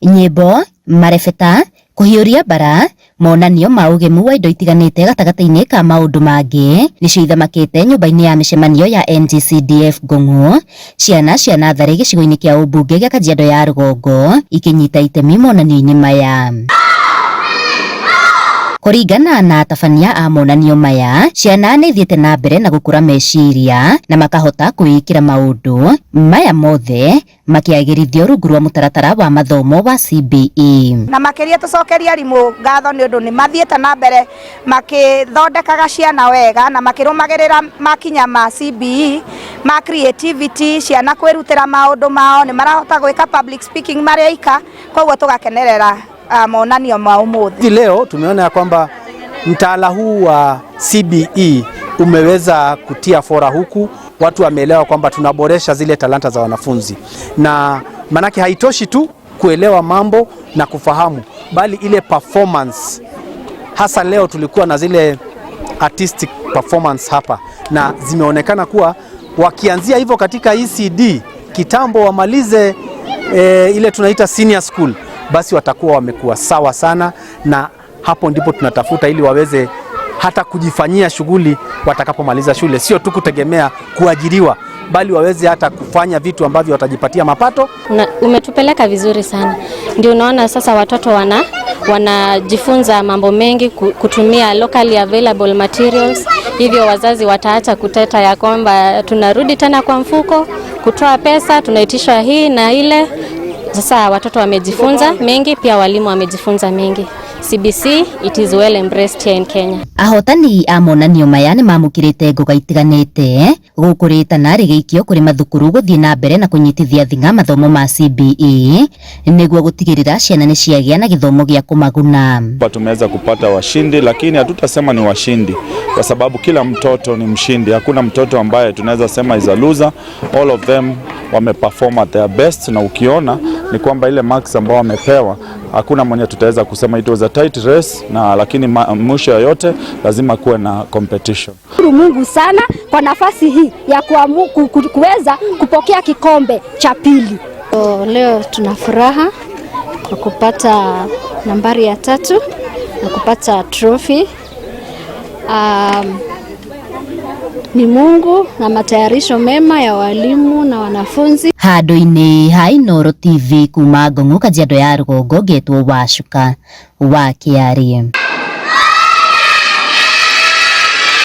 nyimbo, marebeta, kuhiuria bara, monanio ma ugemu wa indo itiganite gatagati-ini ka maundu mangi nicio ithamakite nyumba-ini ya micemanio ya NGCDF Ngong'o. Ciana cia nathari gicigo-ini kia umbunge gia Kajiado ya Rugongo ikinyita itemi monanio-ini maya. Kuringana na atabania a monanio maya, ciana nĩ ithiĩte na mbere na gũkũra meciria na makahota kwĩĩkĩra maũndũ maya mothe makĩagĩrithio rungu rwa mũtaratara wa mathomo wa CBE. Na makĩria tũcokeria arimũ ngatho nĩ ũndũ nĩ mathiĩte na mbere makĩthondekaga ciana wega na makĩrũmagĩrĩra makinya ma CBE ma creativity, ciana kwĩrutĩra maũndũ mao, nĩ marahota gwĩka public speaking marĩ aika, koguo tũgakenerera monanio ma umuthi. Leo tumeona ya kwamba mtaala huu wa CBE umeweza kutia fora huku, watu wameelewa kwamba tunaboresha zile talanta za wanafunzi, na manake haitoshi tu kuelewa mambo na kufahamu, bali ile performance. Hasa leo tulikuwa na zile artistic performance hapa, na zimeonekana kuwa wakianzia hivyo katika ECD kitambo wamalize ile tunaita senior school, basi watakuwa wamekuwa sawa sana, na hapo ndipo tunatafuta ili waweze hata kujifanyia shughuli watakapomaliza shule, sio tu kutegemea kuajiriwa, bali waweze hata kufanya vitu ambavyo watajipatia mapato. Umetupeleka vizuri sana, ndio unaona sasa watoto wanajifunza mambo mengi kutumia locally available materials. Hivyo wazazi wataacha kuteta ya kwamba tunarudi tena kwa mfuko kutoa pesa, tunaitisha hii na ile. Sasa watoto wamejifunza mengi, pia walimu wamejifunza mengi. CBC, it is well embraced here in Kenya. Ahotani a monanio maya nĩ mamũkĩrĩte ngoga itiganĩte gũkũrĩtana rĩgĩikio kũrĩ mathukuru gũthiĩ na mbere na kũnyitithia thing'a mathomo ma CBE nĩguo gũtigĩrĩra ciana nĩ ciagĩa na gĩthomo gĩa kũmaguna. Tumeweza kupata washindi, lakini hatutasema ni washindi kwa sababu kila mtoto ni mshindi. Hakuna mtoto ambaye tunaweza sema is a loser. All of them wameperform at their best, na ukiona ni kwamba ile marks ambao wamepewa, hakuna mwenye tutaweza kusema it was a tight race, na lakini mwisho yote lazima kuwe na competition. Mungu sana kwa nafasi hii ya kuweza kupokea kikombe cha pili. Leo tuna furaha kwa kupata nambari ya 3 na kupata trophy. Ni Mungu na matayarisho mema ya walimu na wanafunzi. Handũ-inĩ ha Inooro TV kuma Ngong'o, Kajiado ya Rugongo, ngetwo Wacuka wa Kĩarĩ.